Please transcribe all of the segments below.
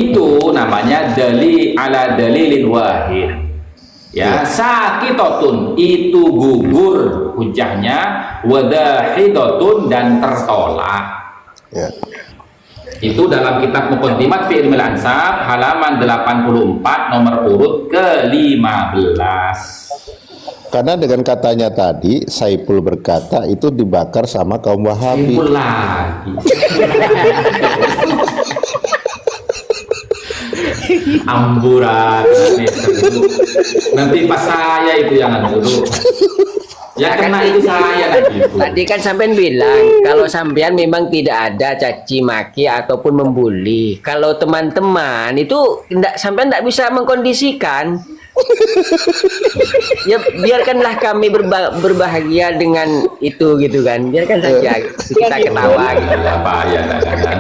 itu namanya dalil ala dalilin wahid. Ya, sakitotun itu gugur hujahnya, wadahidatun dan tertolak. Ya. Itu dalam kitab Muqaddimat fi Ilmil Ansab halaman 84 nomor urut ke-15. Karena dengan katanya tadi Saipul berkata itu dibakar sama kaum Wahabi. Simpul lagi. Amburan nanti pas saya itu yang dulu ya kena itu saya lagi itu. Tadi kan sampean bilang kalau sampean memang tidak ada caci maki ataupun membuli. Kalau teman-teman itu sampean tidak bisa mengkondisikan. Ya biarkanlah kami berbahagia dengan itu gitu kan. Biarkan saja kita ketawa gitu. Apa ya kan.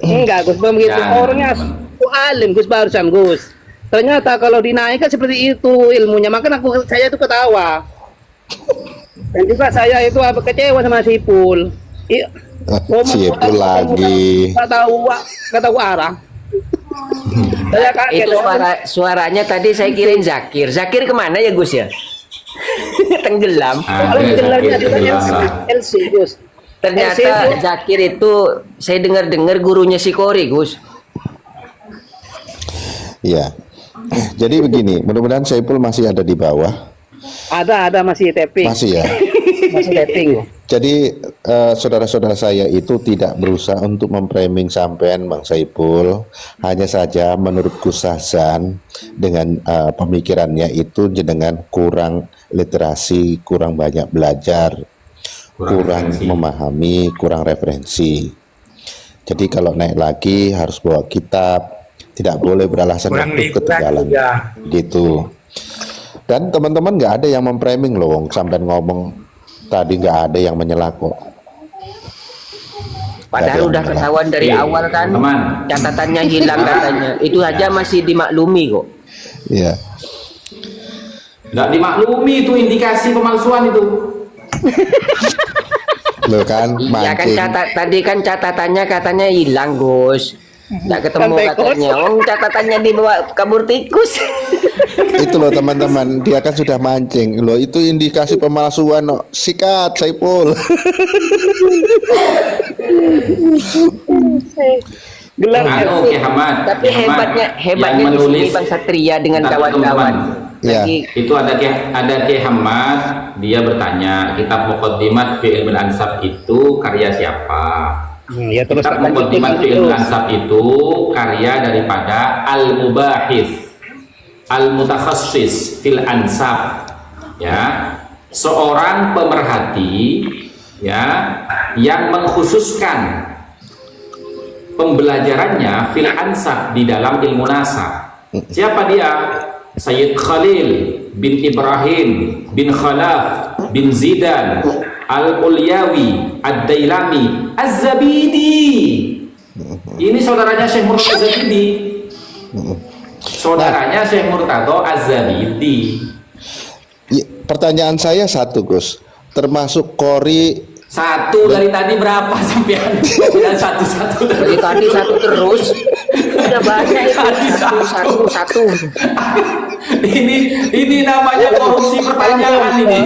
Enggak, Gus, begitu orangnya alim, Gus, barusan, Gus. Ternyata kalau dinaikkan seperti itu ilmunya, makanya saya itu ketawa. Dan juga saya itu kecewa sama Sipul. Sipul lagi. Nggak tahu arah. Saya kaget. Itu suaranya tadi saya kirain Zakir. Zakir kemana ya Gus ya? Tenggelam. Kalau tenggelamnya itu LC, Gus. Ternyata Zakir itu saya dengar gurunya si Kori, Gus. Iya. Jadi begini, mudah-mudahan Saipul masih ada di bawah. Ada masih tapping. Masih ya. Masih tapping. Jadi saudara-saudara saya itu tidak berusaha untuk memframing sampean Bang Saipul, hanya saja menurut Kusazan dengan pemikirannya itu dengan kurang literasi, kurang banyak belajar, kurang memahami, kurang referensi. Jadi kalau naik lagi harus bawa kitab, tidak boleh beralasan waktu ketinggalan gitu. Dan teman-teman nggak ada yang memframing loh, sampai ngomong tadi nggak ada yang menyela kok. Padahal udah ketahuan dari awal kan, catatannya hilang katanya. Itu aja masih dimaklumi kok. Iya. Nggak dimaklumi itu indikasi pemalsuan itu. Loh kan, iya kan tadi kan catatannya katanya hilang, Gus. Nggak ketemu katanya. Catatannya dibawa kabur tikus. Itu loh teman-teman, dia kan sudah mancing. Loh itu indikasi pemalsuan. No. Sikat Saipul. Gelar. Oke, Hamad. Tapi hebatnya di sini Bang Satria dengan kawan-kawan. Ya. Itu ada Ki Hamad, dia bertanya, kitab Muqaddimat fi Ilmil Ansab itu karya siapa? Ya, terus kitab Muqaddimat fi Ilmil Ansab itu karya daripada Al-Mubahis Al-Mutakhassis fil Ansab, ya, seorang pemerhati, ya, yang mengkhususkan pembelajarannya fil Ansab di dalam ilmu nasab. Siapa dia? Sayyid Khalil bin Ibrahim bin Khalaf bin Zidan Al-Ulyawi Ad-Dailami Az-Zabidi. Ini saudaranya Syekh Murtado Az-Zabidi. Saudaranya Syekh Murtado Az-Zabidi. Pertanyaan saya satu, Gus. Termasuk Kori satu dari tadi berapa sampean? Satu dari tadi satu terus. Udah banyak itu satu. Ini namanya korupsi pertanyaan ini.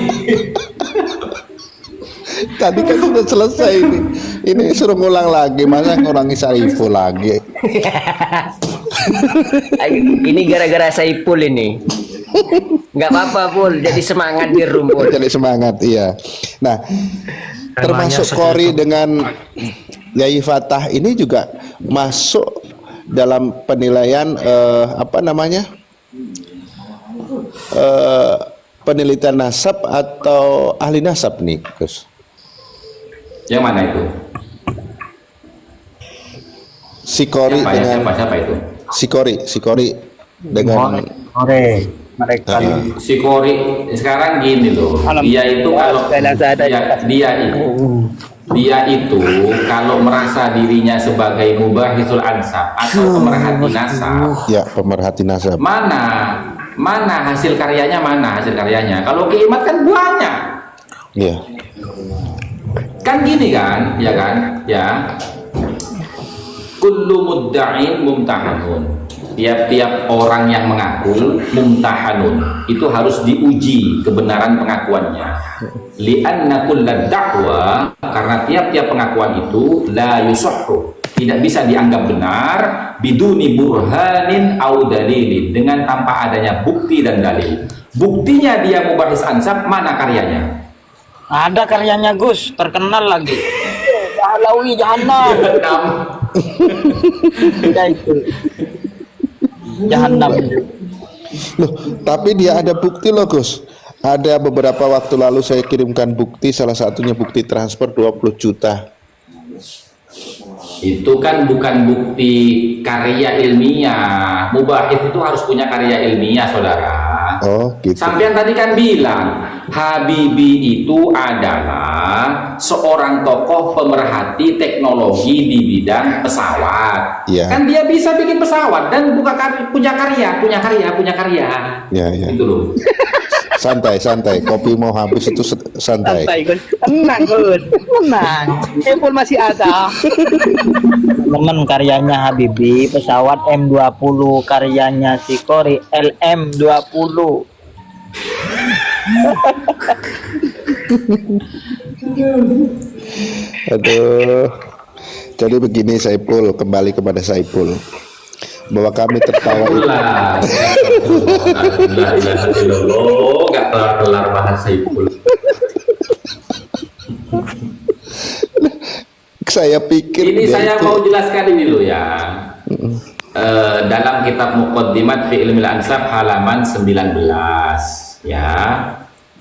Tadi kan sudah selesai ini. Ini suruh ngulang lagi, masa ngurangi Saiful lagi. Ini gara-gara Saiful ini. Nggak apa-apa, Pul. Jadi semangat di rumput. Jadi semangat, iya. Nah, termasuk Kori dengan Yai Fatah ini juga masuk dalam penilaian penelitian nasab atau ahli nasab nih, Gus? Yang mana itu? Si Kori dengan siapa itu? Si Kori dengan mereka si Kori sekarang gini loh, dia itu kalau dia itu kalau merasa dirinya sebagai mubahisul ansab atau pemerhati nasab, ya pemerhati nasab, mana hasil karyanya, kalau Ki Imat kan banyak, iya, Kan gini kan, ya kan? Ya. Kullu mudda'in mumtahanun. Tiap-tiap orang yang mengaku mumtahanun, itu harus diuji kebenaran pengakuannya. Li'anna kulla da'wa, karena tiap-tiap pengakuan itu la yusahhu, tidak bisa dianggap benar biduni burhanin au dalilin, dengan tanpa adanya bukti dan dalil. Buktinya dia mubahis ansab, mana karyanya? Ada karyanya Gus, terkenal lagi. Pahlawi Jahanam. Ya itu. Jahanam. Loh, tapi dia ada bukti loh Gus. Ada beberapa waktu lalu saya kirimkan bukti, salah satunya bukti transfer 20 juta. Itu kan bukan bukti karya ilmiah. Mubahis itu harus punya karya ilmiah, saudara. Oh gitu. Sampean tadi kan bilang Habibie itu adalah seorang tokoh pemerhati teknologi di bidang pesawat. Iya. Kan dia bisa bikin pesawat dan punya karya. Ya, ya. Itu loh. Santai, santai. Kopi mau habis itu santai. Santai Gus. Tenang Gus. Tenang. Saiful masih ada. Temen karyanya Habibie, pesawat M20, karyanya si Kori LM20. Aduh. Jadi begini Saiful, kembali kepada Saiful. Bahwa kami tertawa itu Gak kelar-kelar bahasa Saiful. saya pikir Ini dia saya itu- mau jelaskan ini dulu ya. Dalam kitab Muqaddimat fi Ilmil Ansab halaman 19 ya.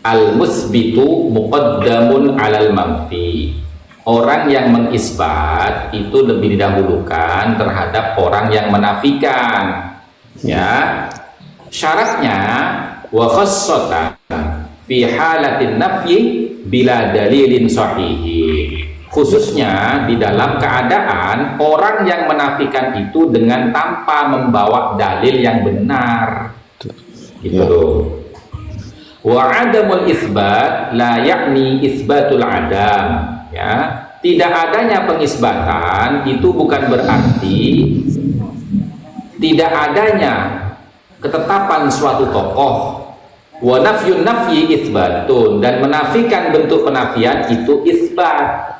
Al-musbitu muqaddamun 'alal manfi. Orang yang mengisbat itu lebih didahulukan terhadap orang yang menafikan. Ya. Syaratnya wa khassatan fi halatin nafyi bila dalilin sahihi. Khususnya di dalam keadaan orang yang menafikan itu dengan tanpa membawa dalil yang benar. Gitu loh. Wa adamul isbat la yakni isbatul adam. Ya, tidak adanya pengisbatan itu bukan berarti tidak adanya ketetapan suatu tokoh. Wa nafyun nafyi isbatun, dan menafikan bentuk penafian itu isbat.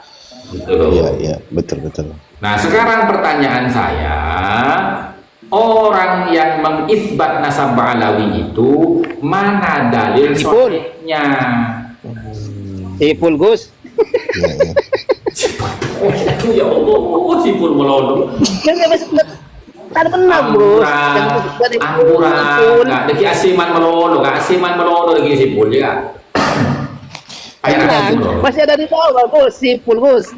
Gitu loh. Iya, iya, betul, betul. Nah, sekarang pertanyaan saya, orang yang mengisbat nasab Ba'alawi itu mana dalil Saiful. sahihnya? Saiful Gus. Iya, iya. Oh, ya Allah, Saiful melodong. Kan enggak masuk ada benar Bro. Ampura, nggak deki asiman melodong, deki Saiful ya. Tenang, masih ada di bawah Gus, Saiful Gus.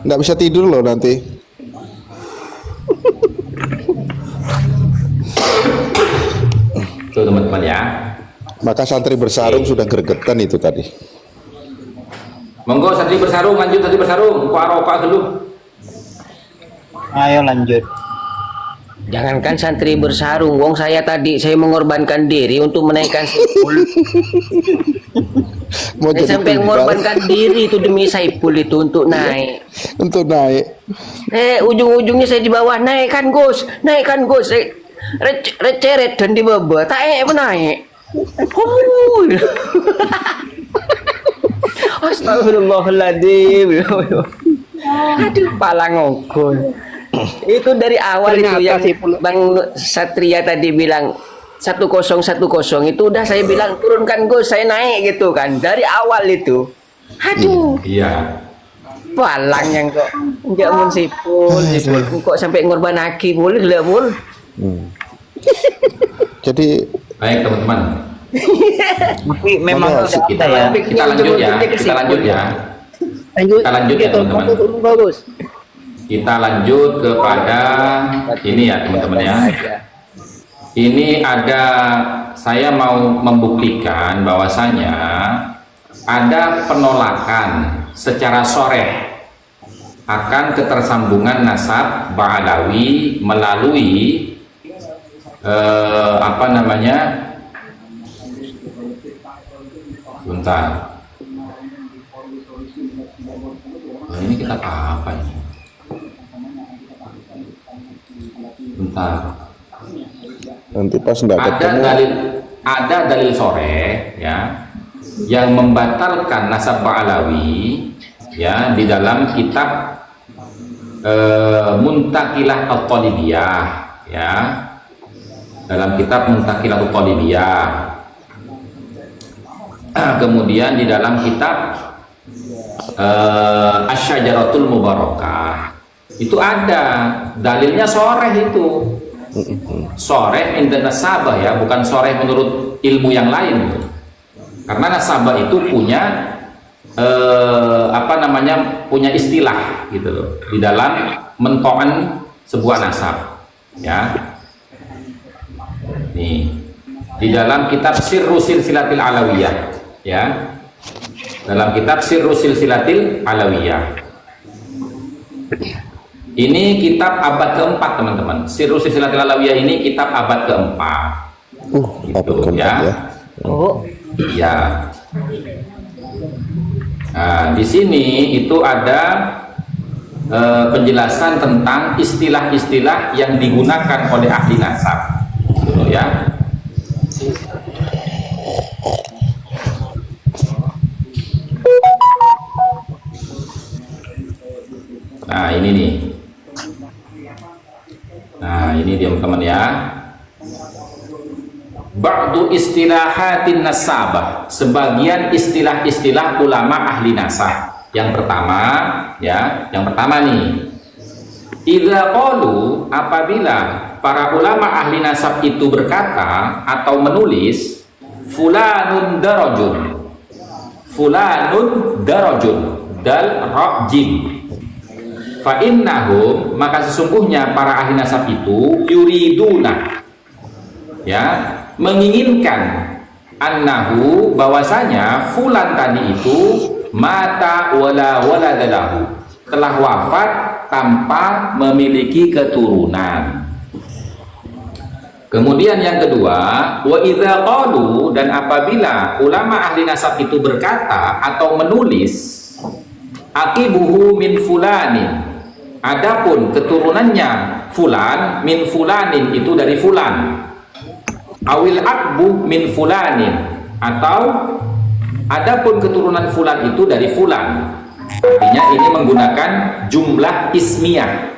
Nggak bisa tidur loh nanti. Tuh teman-teman ya. Maka santri bersarung sudah gregetan itu tadi. Monggo santri bersarung, lanjut santri bersarung. Ku arokah dulu. Ayo lanjut. Jangankan santri bersarung, wong saya tadi saya mengorbankan diri untuk menaikkan Saiful. Mau Saya jadi sampai tunggal mengorbankan diri itu demi Saiful itu untuk naik. untuk naik. Ujung-ujungnya saya di bawah, naikkan Gus. Saya receret dan di bawah, tak naik. Huy. Astagfirullahaladzim. Aduh, pala ngokul. Itu dari awal Ternyata itu yang Saiful. Bang Satria tadi bilang 1010 itu udah saya bilang turunkan Gus, saya naik gitu kan. Dari awal itu. Aduh, Iya. palang yang kok enggak mun Saiful kok sampai ngorban aki boleh lah Bul. Jadi Baik teman-teman. Tapi memang Monggo, udah Kita, ada ya. kita lanjut ya. Kita lanjut ya. Lanjut. Kita lanjut ya, Gitu, teman-teman. Bagus. Kita lanjut kepada ini ya teman-teman ya. Ini ada, saya mau membuktikan bahwasanya ada penolakan secara soreh akan ketersambungan nasab Ba'alawi melalui apa namanya, sebentar, ini kitab apa ini? Bentar. Nanti pas nggak ketemu. Ada dalil sore ya yang membatalkan nasab Ba'alawi ya di dalam kitab Muntakilah At-Talibiyah ya, dalam kitab Muntakilah At-Talibiyah. Kemudian di dalam kitab Asy-Syajaratul Mubarakah itu ada dalilnya soreh itu. Soreh inda nasabah ya, bukan soreh menurut ilmu yang lain, karena nasabah itu punya punya istilah gitu loh di dalam mentoan sebuah nasab ya. Nih di dalam kitab Sirru Silsilatil Alawiyah ya, dalam kitab Sirru Silsilatil Alawiyah. Ini kitab abad keempat teman-teman. Sirru Silsilatil Alawiyah ini kitab abad keempat. Abad keempat ya. Oh, Ya. Nah, di sini itu ada penjelasan tentang istilah-istilah yang digunakan oleh ahli nasab, gitu ya. Nah, ini nih. Nah, ini dia teman-teman ya. Ba'du istilahatin nasabah, sebagian istilah-istilah ulama ahli nasab. Yang pertama ya, yang pertama nih, idza qalu, apabila para ulama ahli nasab itu berkata atau menulis fulanun darajun, fulanun darajun, dal rajim, fa innahum, maka sesungguhnya para ahli nasab itu yuriduna ya, menginginkan annahu, bahwasanya fulan tadi itu mata wala waladalahu, telah wafat tanpa memiliki keturunan. Kemudian yang kedua, wa idza qalu, dan apabila ulama ahli nasab itu berkata atau menulis aqibuhu min fulanin, adapun keturunannya fulan, min fulanin itu dari fulan, awil akbu min fulanin, atau adapun keturunan fulan itu dari fulan. Artinya ini menggunakan jumlah ismiyah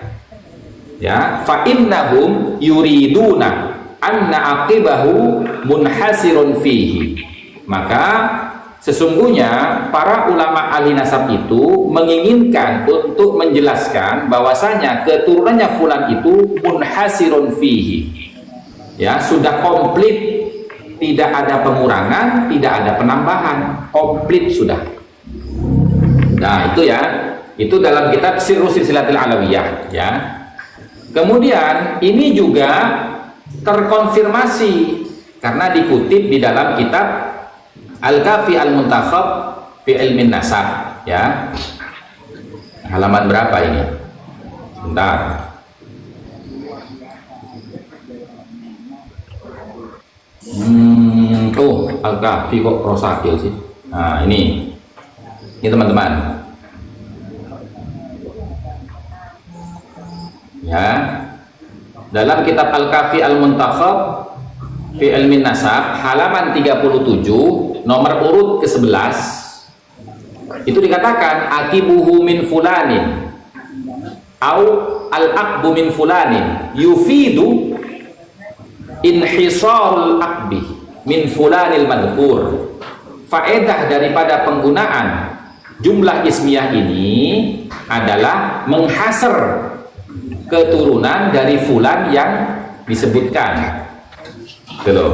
ya. Fa innahum yuriduna anna aqibahu munhasirun fihi, maka sesungguhnya para ulama ahli nasab itu menginginkan untuk menjelaskan bahwasanya keturunannya fulan itu munhasirun fihi ya, sudah komplit, tidak ada pengurangan, tidak ada penambahan, komplit sudah. Nah itu ya, itu dalam kitab Sirru Silsilatil Alawiyah ya. Kemudian ini juga terkonfirmasi karena dikutip di dalam kitab Al-Kafi Al-Muntakhab fi Ilmin Nasab ya. Halaman berapa ini? Bentar. Al-Kafi kok Rosakil sih. Nah ini teman-teman ya, dalam kitab Al-Kafi Al-Muntakhab fi Ilmin Nasab halaman 37 nomor urut ke-11 itu dikatakan aqibuhu min fulanin au al-aqbu min fulanin yufidu inhisarul aqbi min fulanil madhkur. Faedah daripada penggunaan jumlah ismiyah ini adalah menghasar keturunan dari fulan yang disebutkan. Gitu.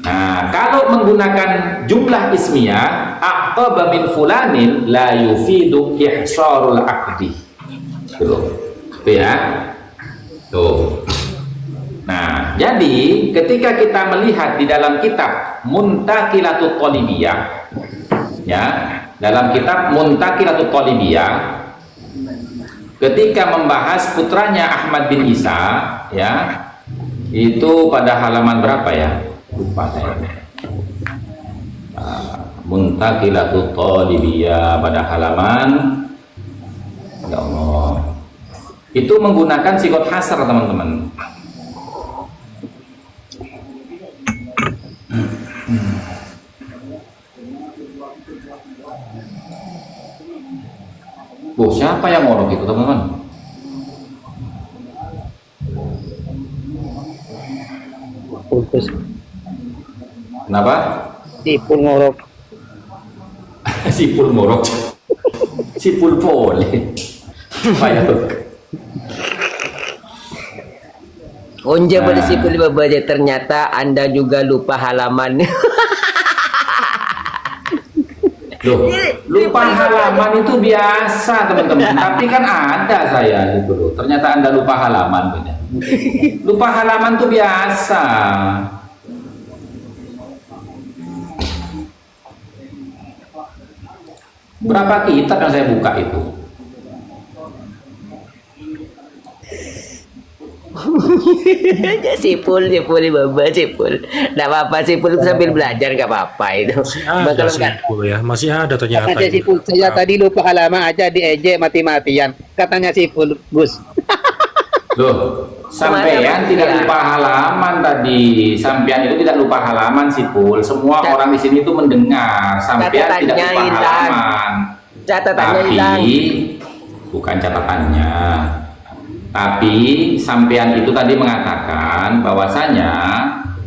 Nah, kalau menggunakan jumlah ismiyah aqaba min fulanin la yufidu ihsarul aqdi. Gitu. Itu ya. Tuh. Nah, jadi ketika kita melihat di dalam kitab Muntakilatut Talibiyah ya, dalam kitab Muntakilatut Talibiyah ketika membahas putranya Ahmad bin Isa ya, itu pada halaman berapa ya? Lupa saya. Muntakilatut Talibiyah pada halaman Ya Allah. Itu menggunakan sikot hasar teman-teman. Oh, siapa yang ngorok itu teman-teman? Putus. Kenapa? Sipul ngorok. Sipul ngorok. Sipul boleh. Banyak. Onja pada sipul babaja, ternyata Anda juga lupa halaman. Loh, lupa halaman itu biasa teman-teman. Tapi kan ada saya gitu loh. Ternyata Anda lupa halaman punya. Lupa halaman tuh biasa. Berapa kitab yang saya buka itu? Sipul baba sipul. Nggak apa-apa sipul sambil belajar nggak apa-apa itu. Ada Kalau sih nggak Pul ya, masih ada ternyata. Katanya ini. Sipul, saya tadi lupa halaman aja diejek mati-matian. Katanya Sipul, Gus. Loh, sampean Kemana, tidak ya? lupa halaman tadi. Sampean itu tidak lupa halaman Sipul. Semua orang di sini itu mendengar. Sampean tidak lupa Catatannya hilang. halaman. Catatannya Tapi hilang. bukan catatannya. Tapi sampean itu tadi mengatakan bahwasanya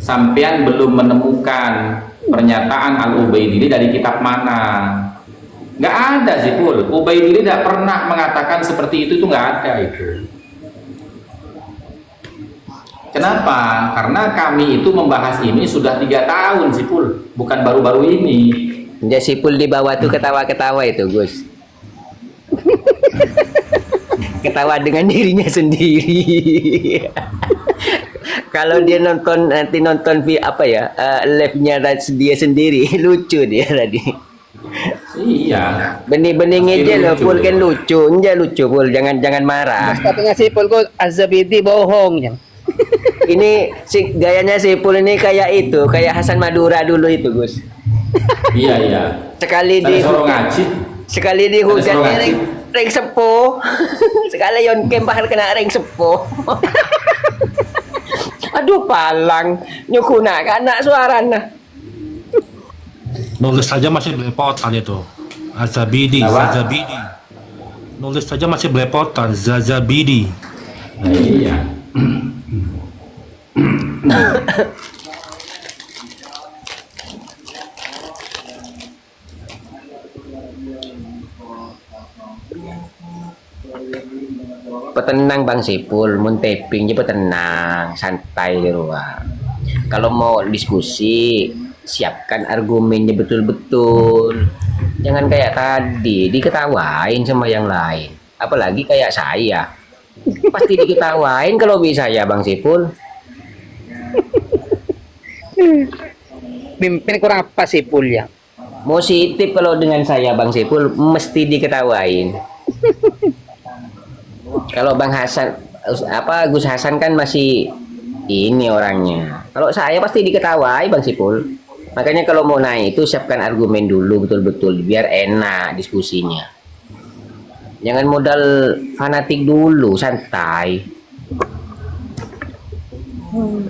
sampean belum menemukan pernyataan Al-Ubaidili dari kitab mana. Nggak ada sih Pul. Ubaidili tidak pernah mengatakan seperti itu nggak ada itu. Kenapa? Karena kami itu membahas ini sudah 3 tahun sih Pul, bukan baru-baru ini. Ya sipul di bawah tuh ketawa-ketawa itu Gus. Ketawa dengan dirinya sendiri. Kalau dia nanti nonton apa ya, live-nya dia sendiri, lucu dia tadi. Iya. Bening-bening Pasti aja loh, lucu. Pul kan lucu, aja lucu Pul, jangan marah. Katanya Sipul kok Az-Zabidi bohong ya. Ini si gayanya si Pul ini kayak itu, kayak Hasan Madura dulu itu Gus. Iya. Sekali Ada suruh ngaji. sekali dihujat Ada suruh ring sepuh. Sekali yon kempah kena ring sepuh. Aduh palang nyukuna anak suarana. Nulis saja masih belepotan itu. Azabidi, Apa? Zazabidi. Nulis saja masih belepotan, Zazabidi. Nah, iya. Petenang Bang Sipul, mun taping je petenang, santai di ruang. Kalau mau diskusi, siapkan argumennya betul-betul. Jangan kayak tadi diketawain sama yang lain. Apalagi kayak saya. Pasti diketawain kalau bisa ya Bang Sipul. Pimpin kurang apa Sipul ya? Positif kalau dengan saya Bang Sipul mesti diketawain. Kalau Bang Hasan Gus Hasan kan masih ini orangnya. Kalau saya pasti diketawai Bang Sipul. Makanya kalau mau naik itu siapkan argumen dulu betul-betul biar enak diskusinya. Jangan modal fanatik dulu, santai.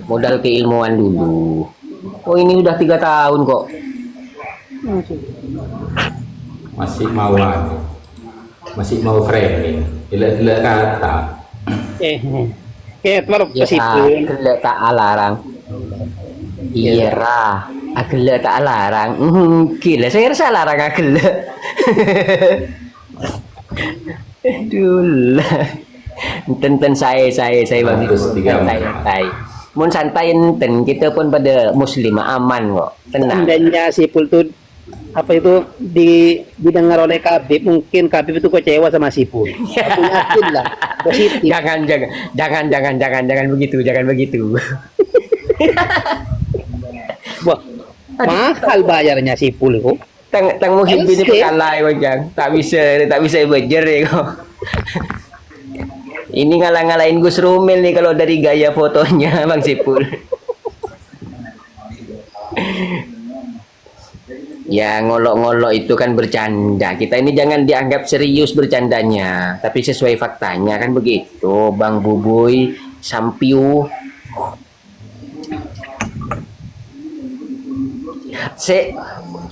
Modal keilmuan dulu. Oh ini udah 3 tahun kok. Masih mau anu. Masih mau framing. Gila-gila kata. Baru Ya Sipul. agak tak alarang. Iya ra, agak tak alarang. Gila, saya rasa larang agak. Aduh lah. Enten saya Bang Sipul. 134. Santai. Mun santai enten kita pun pada muslim aman kok. Tenang. Seandainya Sipul tuh apa itu didengar oleh Kabib, mungkin Kabib itu kecewa sama Sipul. Aku yakin lah, positif. Jangan begitu. Wah, mahal bayarnya Sipul kok. Tang muhib ini pekalai wajang. Tak bisa bejer ya kok. Ini ngalah-ngalahin Gus Rumil nih kalau dari gaya fotonya Bang Sipul. Ya ngolok-ngolok itu kan bercanda. Kita ini jangan dianggap serius bercandanya, tapi sesuai faktanya kan begitu, Bang Bubuy, Sampiu.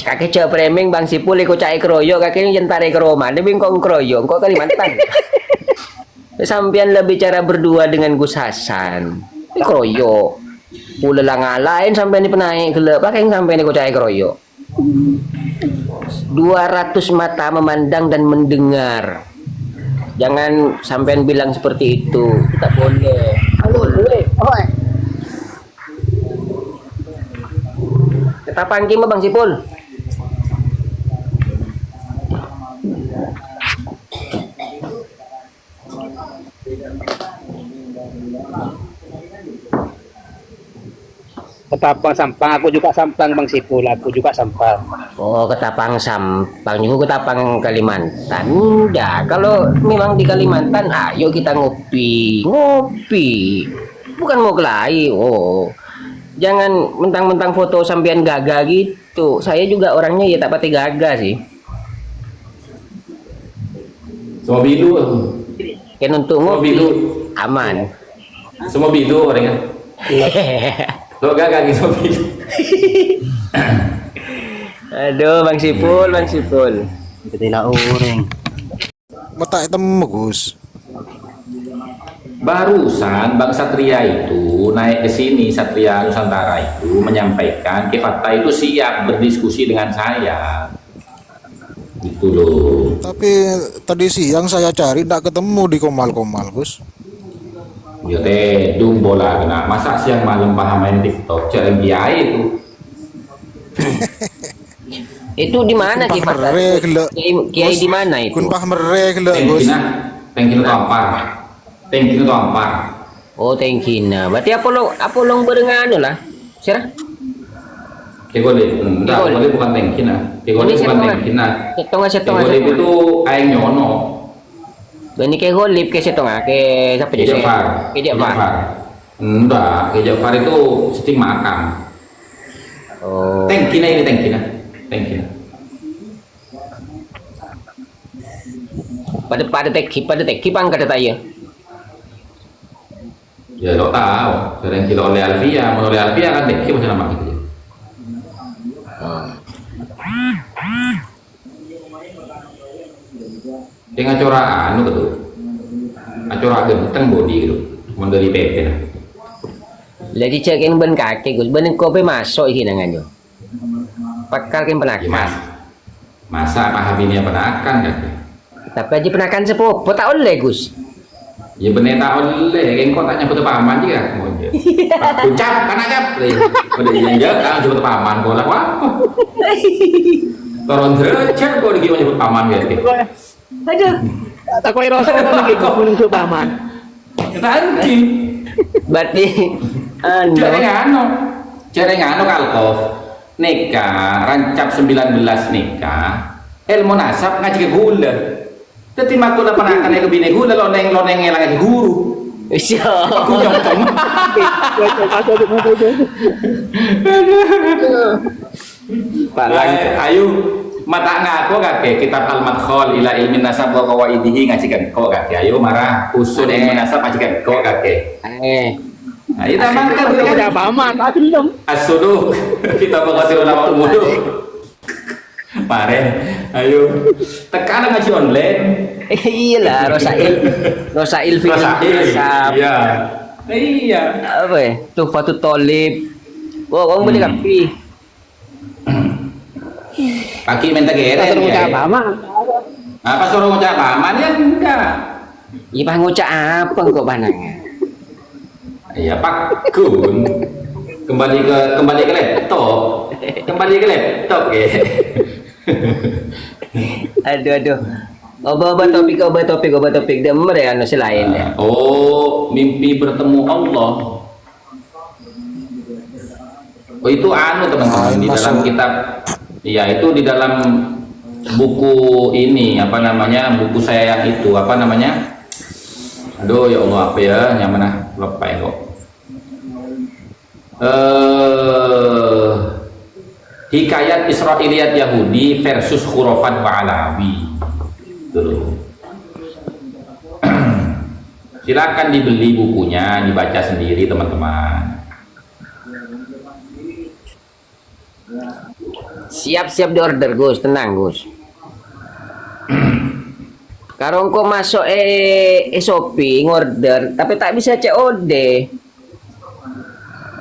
Kakek cek framing Bang Sipul ikut cai keroyo kakek jentare ke Roma dia bingkong keroyo kok Kalimantan. Sampian lebih bicara berdua dengan Gus Hasan keroyo pula lah ngalahin sampai ini penaik gelap pakai sampai ini ikut cai keroyo 200 mata memandang dan mendengar. Jangan sampean bilang seperti itu, tak boleh. Kita panggil Bang Sipul. Ketapang Sampang, aku juga Sampang Bang Sipul, aku juga Sampang. Oh, Ketapang Sampang juga Ketapang Kalimantan. Udah, kalau memang di Kalimantan, ayo kita ngopi. Bukan mau kelahi. Oh. Jangan mentang-mentang foto sampean gagah gitu. Saya juga orangnya ya tak pati gagah sih. Semua bidu. Kan untuk Semua ngopi bidu. aman. Semua bidu orangnya. Lo gagah gitu semua bidu. Aduh, Bang Sipul, Bang Sipul. Tidak uring. Mata temu Gus. Barusan Bang Satria itu naik ke sini, Satria Nusantara itu menyampaikan Kifata itu siap berdiskusi dengan saya. Gitu loh. Tapi tadi siang saya cari tidak ketemu di Komal-Komal Gus. Ya teh, dung bola kena. Masa siang malam paham main TikTok, jalan kiai itu. Itu di mana Kifata? Kiai di mana itu? Kun pah merek le Gus. Tengkina itu ampar. Tengkina itu ampar. Oh, tengkina. Berarti apa long berengano lah. Sirah? Kegolip, enggak, kegolip bukan tengkina. Kegolip bukan tengkina. Setengah. Kegolip itu ayang nyono. Ini ke golip ke setengah ke siapa Ke Jafar. Enggak, ke Jafar itu sting makam. Oh. Tengkina. Pada teki angkat tanya. Ya lo tahu, sering kilo oleh Alfia, mau oleh Alfia kan tengki macam nama gitu. Dengan acora anu gitu, acora genteng body gitu, mau dari PP nah. Lagi cekin ben kaki Gus, ben kopi masuk iki nanganyo. Pakal kan penakan. Masa paham ini penakan kan? Tapi aja penakan sepupu tak oleh Gus. Ya bener tak oleh, kan kok tanya betul pahaman juga, mau dia. Ucap kan aja, udah iya kan coba pahaman kok lah, wah. Turun derajat kok dia menyebut pahaman gitu. Aduh. Tak kau rasa lagi kau untuk paman. Kita anti. Berarti Jarang anu kalkof nikah, rancap 19 nikah, ilmu nasab ngaji ke gula. Jadi makul apa nakan ke bini gula loneng ngelang ke guru. Siap. Aku nyongkong. Palang. Ayo mata ngaku kakek kitab al-madkhal ila ilmin nasab wa qawaidihi ngajikan kok kakek. Ayo marah usul ilmu nasab ngajikan kok kakek. Ayo taman kan Ada paman, belum. As-suluh kita mengatir ulama umuduh. Pare, ayo tekan ngaji online. Iyalah, Rosail fikih nasab. Iya. Iya. Apa ya? Tuhfatul Thalib. Wah, kamu boleh kapi. Pagi minta geret ya. Paman. Apa suruh ngucap paman ya enggak. Iya, Pak ngucap apa kok panangnya? Iya Pak Gun. Kembali ke laptop. Kembali ke laptop ya. Aduh. Obat topik demer ya anu selain ya. Oh, mimpi bertemu Allah. Oh itu anu teman-teman di dalam kitab. Iya itu di dalam buku ini apa namanya buku saya yang itu apa namanya. Aduh ya Allah apa ya yang mana lupa kok. hikayat Israiliyat Yahudi versus khurafat Ba'alawi. Tuh. Silakan dibeli bukunya, dibaca sendiri teman-teman. Siap-siap di order Gus, tenang Gus. Kalau kau masuk Shopee order, tapi tak bisa COD.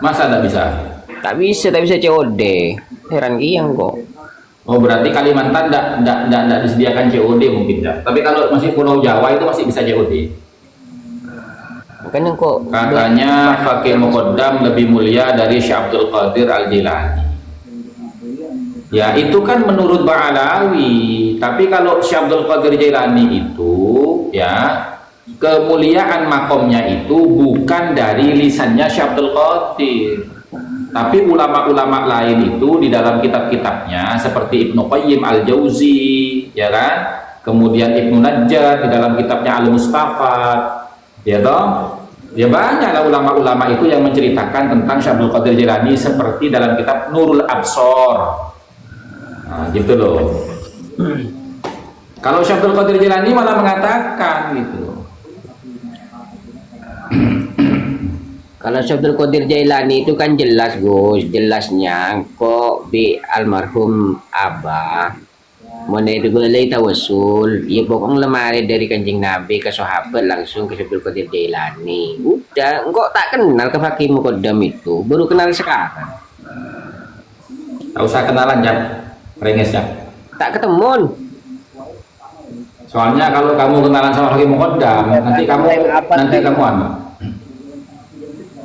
Masa tidak bisa? Tak bisa COD. Heran yang kok. Oh berarti Kalimantan tidak disediakan COD mungkin ya. Tapi kalau masih Pulau Jawa itu masih bisa COD. Makanya kok. Katanya Fakih Muqaddam lebih mulia dari Syekh Abdul Qadir Al-Jilani. Ya itu kan menurut Ba'alawi. Tapi kalau Syekh Abdul Qadir Jilani itu ya kemuliaan makomnya itu bukan dari lisannya Syekh Abdul Qadir, tapi ulama-ulama lain itu di dalam kitab-kitabnya seperti Ibnu Qayyim Al-Jauzi ya kan, kemudian Ibnu Najjar di dalam kitabnya Al-Mustafad ya toh, ya banyaklah ulama-ulama itu yang menceritakan tentang Syekh Abdul Qadir Jilani seperti dalam kitab Nurul Absor. Nah, gitu loh. Kalau Syekh Abdul Qadir Jilani malah mengatakan gitu. Kalau Syekh Abdul Qadir Jailani itu kan jelas Gus, jelasnya kok bi almarhum Abah menedulai tawasul, ya pokoknya lemari dari Kanjeng Nabi ke sahabat langsung ke Syekh Abdul Qadir Jailani. Udah, kok tak kenal ke Fakih Muqaddam itu, baru kenal sekarang. Tak usah kenalan ya, rengesnya. Tak ketemu. Soalnya kalau kamu kenalan sama Fakih Muqaddam, nanti kamu anu.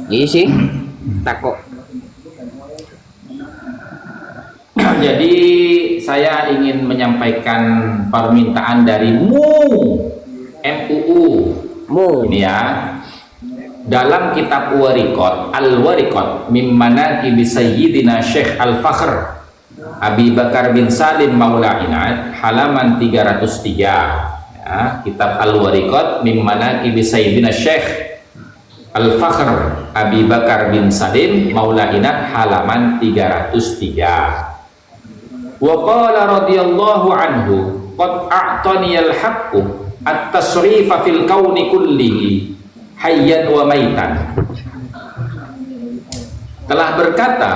Iya sih, takut. Jadi saya ingin menyampaikan permintaan dari MUU ini ya, dalam kitab Wariqat Al-Wariqat min Manaqib Sayyidina Syekh Al-Fakhr Abi Bakar bin Salim Maula Inad halaman 303 ya, kitab Al-Wariqat min Manaqib Sayyidina Syekh Al-Fakhr Abi Bakar bin Salim Maula Inad halaman 303. Wa qala radhiyallahu anhu qad a'taniyal haqqu at-tasrifa fil kauni kullihi hayyan wa maitan. Telah berkata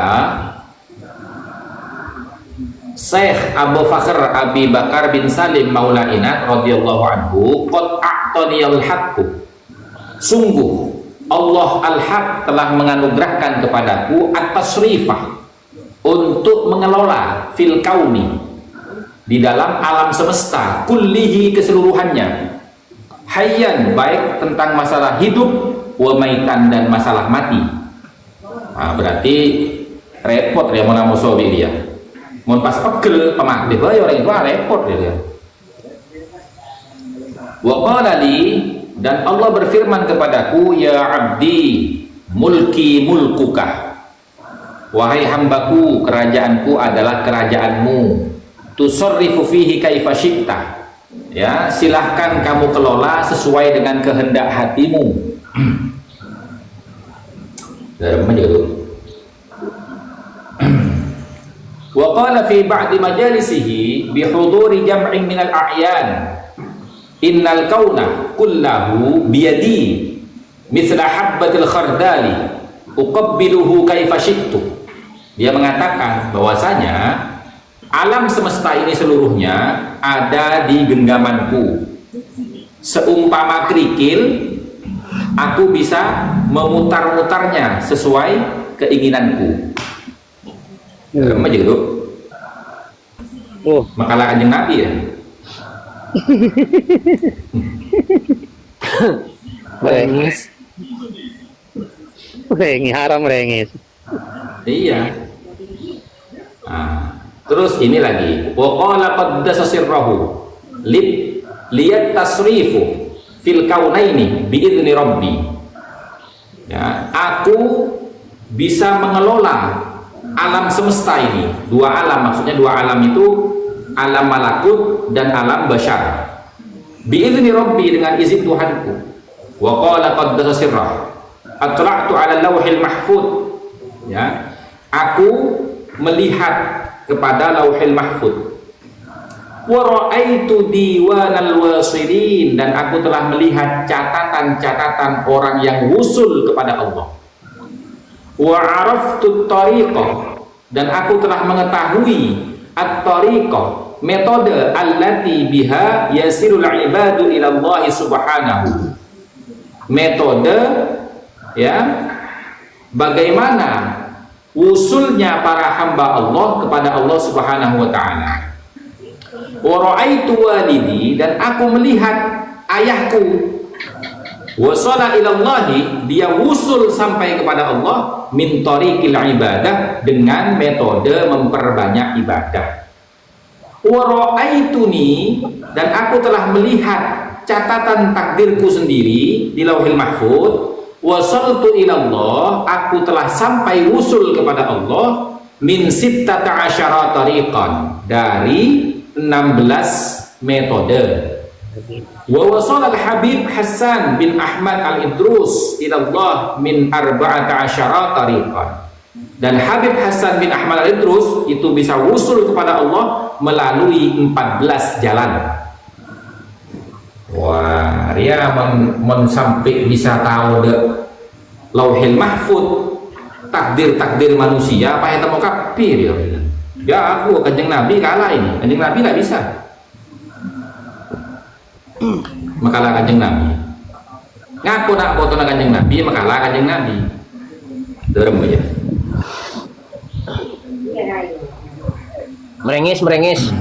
Syekh Abu Fakhr Abi Bakar bin Salim Maula Inad radhiyallahu anhu qad a'taniyal haqqu, sungguh Allah Al-Haq telah menganugerahkan kepadaku at-tasrifah, untuk mengelola fil kauni, di dalam alam semesta kullihi keseluruhannya, hayyan baik tentang masalah hidup, wa maitan dan masalah mati. Nah, berarti repot ya mau sobi dia. Mau pas pegel pemak deh orang itu repot dia. Wa qala li, dan Allah berfirman kepadaku, ya abdi mulki mulkuka, wahai hambaku kerajaanku adalah kerajaanmu, tusarrifu fihi kaifa syi'ta, ya silahkan kamu kelola sesuai dengan kehendak hatimu. Wa qala fi ba'di majalisihi bi huduri jam'in min al-a'yan, innal kauna kullahu biyadi mithla habbatil khardali uqabbiluhu kaifa syi'tu. Dia mengatakan bahwasanya alam semesta ini seluruhnya ada di genggamanku, seumpama kerikil aku bisa memutar-mutarnya sesuai keinginanku. Apa gitu? Oh, Makalah Kanjeng Nabi ya. Rengis. rengis haram rengis. Iya. Nah, terus ini lagi. Wa qala qaddasa sirrahu liyat tasrifu fil kaunaini bi idzni rabbi. Ya, aku bisa mengelola alam semesta ini. Dua alam, maksudnya dua alam itu alam malakut dan alam basyar. Bi idzni rabbi, dengan izin Tuhanku. Wa qala qaddasa sirrah atla'tu 'ala lauhil mahfud. Ya, aku melihat kepada Lauhil Mahfud. Wa ra'aitu diwanal wasilin, dan aku telah melihat catatan-catatan orang yang wusul kepada Allah. Wa araftu tariqah, dan aku telah mengetahui at-tariqah, metode allati biha yasirul ibadu ila Allah subhanahu. Metode, ya, bagaimana wusulnya para hamba Allah kepada Allah subhanahu wa ta'ala. Wa ra'aitu walidi, dan aku melihat ayahku wasala ilallahi, dia wusul sampai kepada Allah min tariqil ibadah, dengan metode memperbanyak ibadah. Wa ra'aituni, dan aku telah melihat catatan takdirku sendiri di Lauhil Mahfud. Wasaltu ilallah, aku telah sampai wusul kepada Allah min sittata asyara tariqan, dari 16 metode. Wa wasal al-Habib Hasan bin Ahmad al-Idrus ilallah min arba'ata asyara tariqan, dan Habib Hasan bin Ahmad al-Idrus itu bisa wusul kepada Allah melalui 14 jalan. Wah, dia sampai bisa tahu deh Lauhil Mahfud, takdir manusia, apa yang temu kafir ya. Ya, aku Kanjeng Nabi kalah ini. Kanjeng Nabi nggak bisa. Makalah Kanjeng Nabi. Ngaku nak foto Kanjeng Nabi, makalah Kanjeng Nabi. Derem aja. Merengis.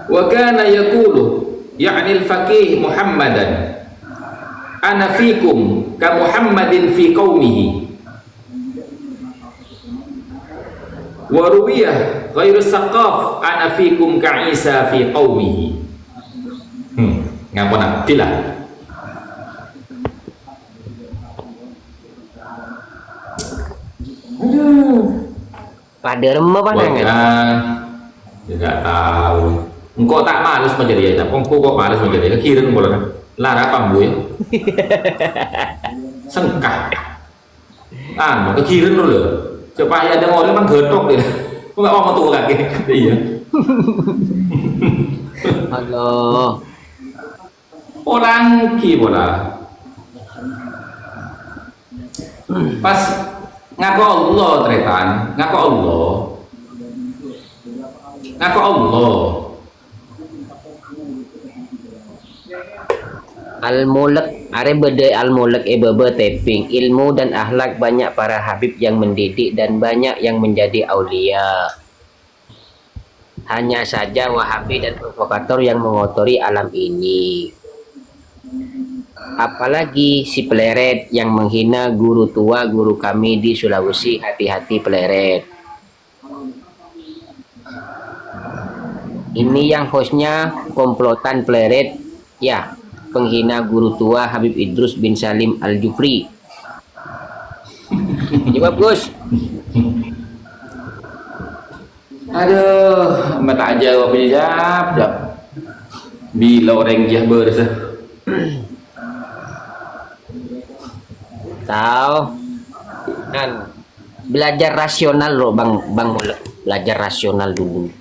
Wa kana yaqulu, ya'ni al-faqih Muhammadan, ana fikum ka Muhammadin fi qaumihi. Wa ruwiyah ghairu saqaf, ana fikum ka Isa fi qaumihi. Ngapun abdilah. Pada remah pandangan. Tidak tahu. Engkau tak males menjadi aja. Engkau kok males menjadi. Kekiran boleh kan? Lara pambu ya. Sengkah. Kekiran dulu. Supaya ada orang kan getok dia. Kok nggak mau tuh kaki? Iya. Halo. Orang bola. Pas ngaku Allah tretan, ngaku Allah. Al-Mulk, are bede Al-Mulk bebe teping ilmu dan akhlak, banyak para habib yang mendidik dan banyak yang menjadi aulia. Hanya saja Wahabi dan provokator yang mengotori alam ini. Apalagi si peleret yang menghina guru tua guru kami di Sulawesi. Hati-hati peleret. Ini yang hostnya komplotan peleret ya, penghina guru tua Habib Idrus bin Salim Al-Jufri. Jawab Gus. Aduh, mata aja jawab. Bila orang jah bersa. Tahu kan belajar rasional loh Bang Mulek, belajar rasional dulu.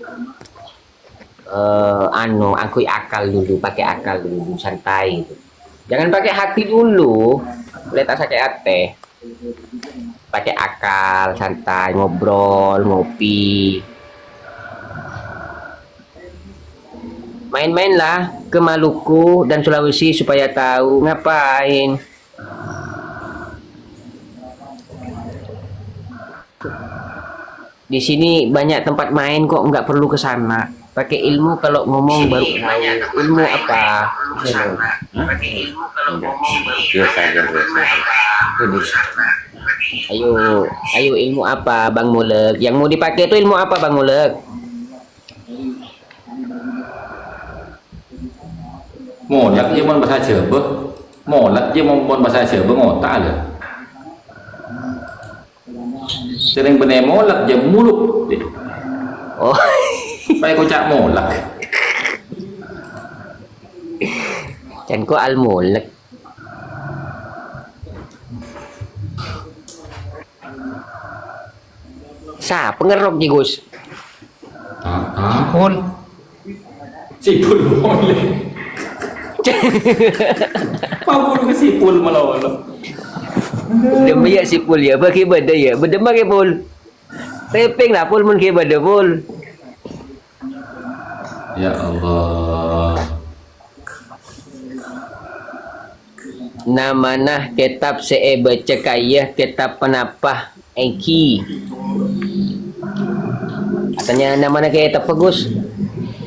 Angkui akal dulu, pakai akal dulu, santai. Jangan pakai hati dulu, lihat sakit hati. Pakai akal, santai, ngobrol, ngopi. Main-mainlah ke Maluku dan Sulawesi supaya tahu ngapain. Di sini banyak tempat main kok, nggak perlu ke sana. Pakai ilmu kalau ngomong baru tahu. Ilmu apa? Ayo ilmu apa Bang Mulek? Yang mau dipakai itu ilmu apa Bang Mulek? Molak je mon bahasa Jawa. Molak je mon bahasa Jawa ngotak aja. Sering bener molak je muluk. Oh. Pai kocak molak. Dan kok al mulek. Sa pengeroknya Gus. Pun Sipul boleh. Pabul ke sipul malah. Demi ya sipul ya bagi benda ya. Benda bagi pul. Teping lah pul mun ke benda pul. Ya Allah. Namanah kitab saya baca kaya kitab penapah Eki. Katanya namanya kitab bagus.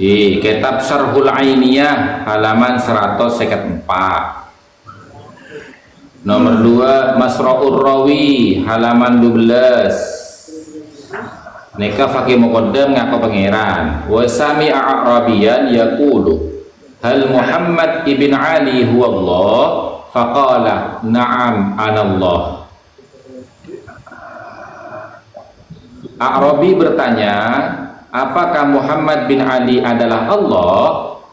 Kitab Syarhul Ainiyah halaman 154. Nomor 2 Masra'ur Rawi halaman 12. Neka fakih muqaddam ngaku pangeran. Wa sami'a Arabiyan yaqulu hal Muhammad ibn Ali huwa Allah? Faqala na'am anallah. Arabi bertanya, apakah Muhammad bin Ali adalah Allah?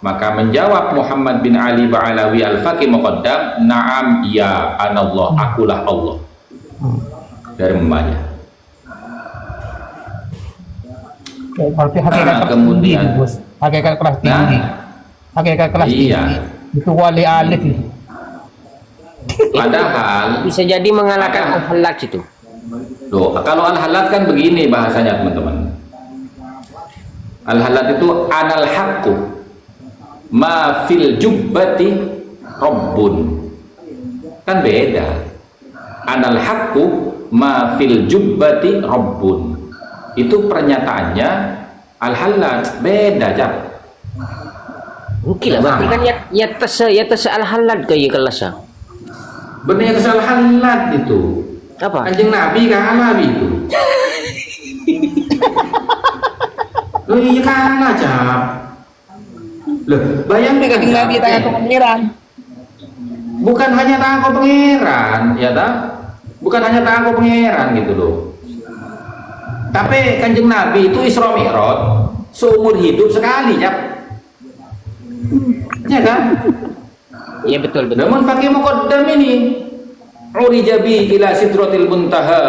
Maka menjawab Muhammad bin Ali Ba'alawi Al-Faqih Muqaddam, na'am ya anallah, akulah Allah. Dari membaca. berarti hakikat kelas kemudian. tinggi, Bos. Hakikat kelas tinggi. Hakikat kelas Iya. tinggi. Itu wali alif itu. Padahal, Bisa jadi mengalahkan al-halak itu. loh, kalau al-halat kan begini bahasanya teman-teman. Al-halat itu anal haqqu ma fil jubbati rabbun. Kan beda. Anal haqqu ma fil jubbati rabbun. Itu pernyataannya al-halat beda, Jap. Mungkin lah berarti kan ya tesa al-halak kayak kelasnya. Benar kesalahan halat itu. Apa? Kanjeng Nabi kalah itu. Loh iya kalah, Jap. Loh, bayangin kan, Nabi tangan pengiran. bukan hanya tangkap pangeran, ya tak? Bukan hanya tangkap pangeran gitu loh. Tapi Kanjeng Nabi itu Isra Mi'raj seumur hidup sekali, Jap. Ya kan? Iya betul. Namun fakih muqaddam ini urija bi ila sidratil muntaha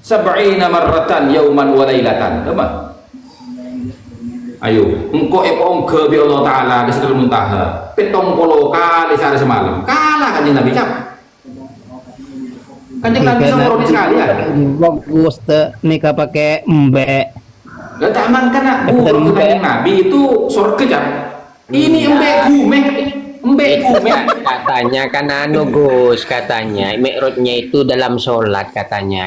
70 marratan yauman wa lailatan. Demah. Ayo, engko engke bi Allah taala ke sidratil muntaha 70 kali sehari semalam. Kalah Kanjeng Nabi, Cap. Kanjeng Nabi sempurna sekali ya. Bagus tuh nikah pakai embek. Lah tak amankan guru Kanjeng Nabi itu surga, Cap. Ini embek gumeh. Embek gumeh. Katanya kan anu Gus, katanya mi'rajnya itu dalam sholat katanya.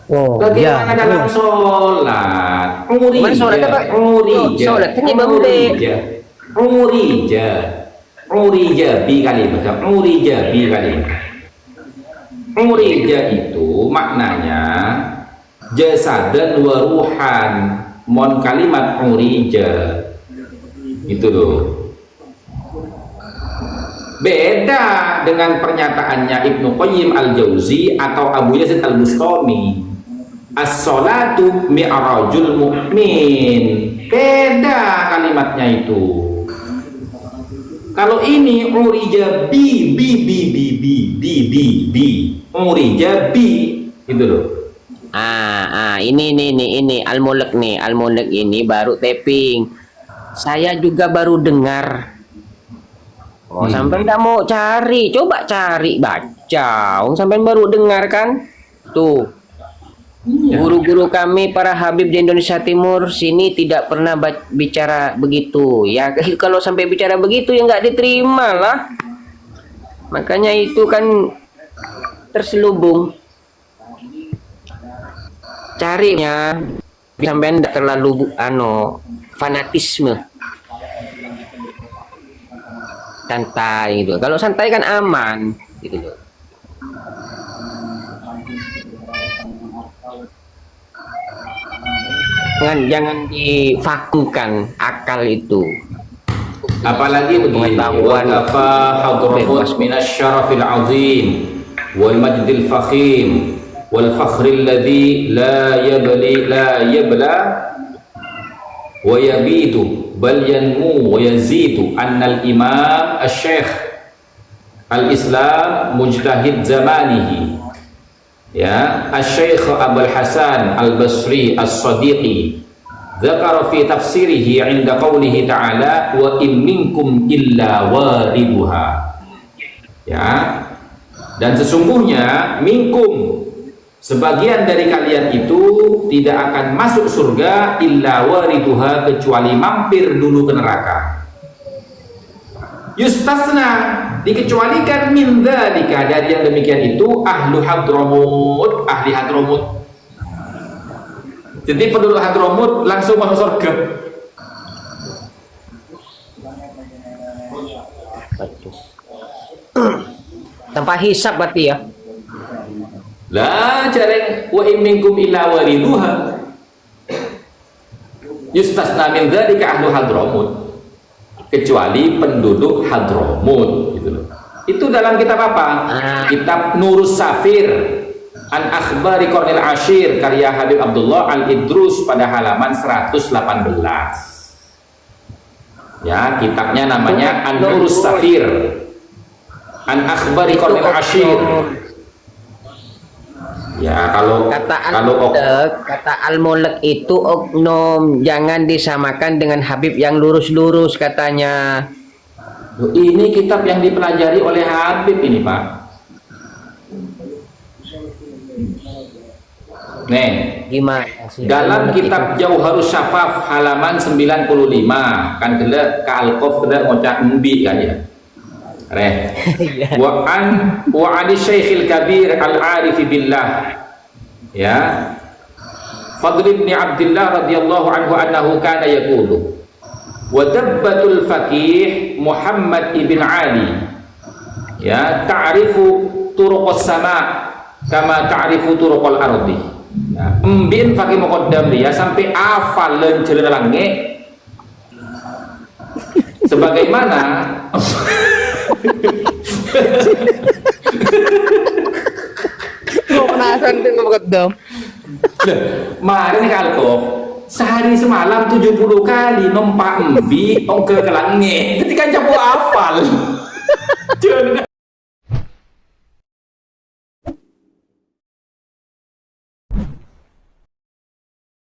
Oh, Bagaimana ya. dalam sholat? Mana sholat apa? Sholat kan imam Urija bi kalimat. Urija itu maknanya jasadan wa ruhan. Mon kalimat urija. Itu loh. Beda dengan pernyataannya Ibnu Qayyim Al-Jauzi atau Abu Yazid Al-Bustami. As-salatu mi'rajul mu'min. Beda kalimatnya itu. Kalau ini urija bi urija bi itu loh. Ini Al-Mulk nih. Al-Mulk ini baru taping. Saya juga baru dengar. Sampai nggak mau cari, coba cari baca. Sampai baru dengar kan? Tuh. Iya. Guru-guru kami para Habib di Indonesia Timur sini tidak pernah bicara begitu. Ya kalau sampai bicara begitu ya nggak diterima lah. Makanya itu kan terselubung. Carinya sampai tidak terlalu fanatisme. Santai gitu. Kalau santai kan aman gitu loh. Jangan divakuumkan akal itu. Apalagi begini, wa kafa hadrahut minasy syarafil azim wal majdil fakhim wal fakhril ladzi la yabla wa yabidu bal yanmu wa yazidu annal imam asy-syekh al-islam mujtahid zamanihi Ya, Asy-Syaikh Abul Hasan Al-Basri As-Sadiqi dzakara fi tafsirihi 'inda qoulihi ta'ala wa in minkum illa wariduha. Ya. Dan sesungguhnya minkum, sebagian dari kalian itu tidak akan masuk surga illa wariduha, kecuali mampir dulu ke neraka. Yustasna, dikecualikan min dzalika, dari yang demikian itu ahlu Hadramut, ahli Hadramut. Jadi penduduk Hadramut langsung masuk surga. Tanpa hisab berarti ya. Lah jarang wa in minkum illa wariduha. Yustasna min dzalika ahlu Hadramut, kecuali penduduk Hadramut gitu loh. Itu dalam kitab apa? Kitab Nurus Safir An Akhbari Qarnil Ashir karya Habib Abdullah Al-Idrus pada halaman 118. Ya, kitabnya namanya An Nurus Safir An Akhbari Qarnil Ashir. Ya, kalau kata Al-Mulk itu oknum, jangan disamakan dengan Habib yang lurus-lurus katanya. ini kitab yang dipelajari oleh Habib ini, Pak. Nih, Gimana sih? dalam kitab Jauharus Syafaf halaman 95 kan kena kalkof kena ngocak mbi kan ya. Reh. Wa an Syekhil Kabir Al-Arif billah. Ya. Fadl bin Abdullah radhiyallahu anhu annahu kana yaqulu wa dabbatul faqih Muhammad ibn Ali ya ta'rifu turuqas sama kama ta'rifu turuqal ardi. Ya, mbin faqih muqaddam dia sampai hafal lenjeun langit sebagaimana Penasaran dengan mukaddam. Mari nih Kalkof, sehari semalam 70 kali numpak mbi ke langit ketika jago hafal.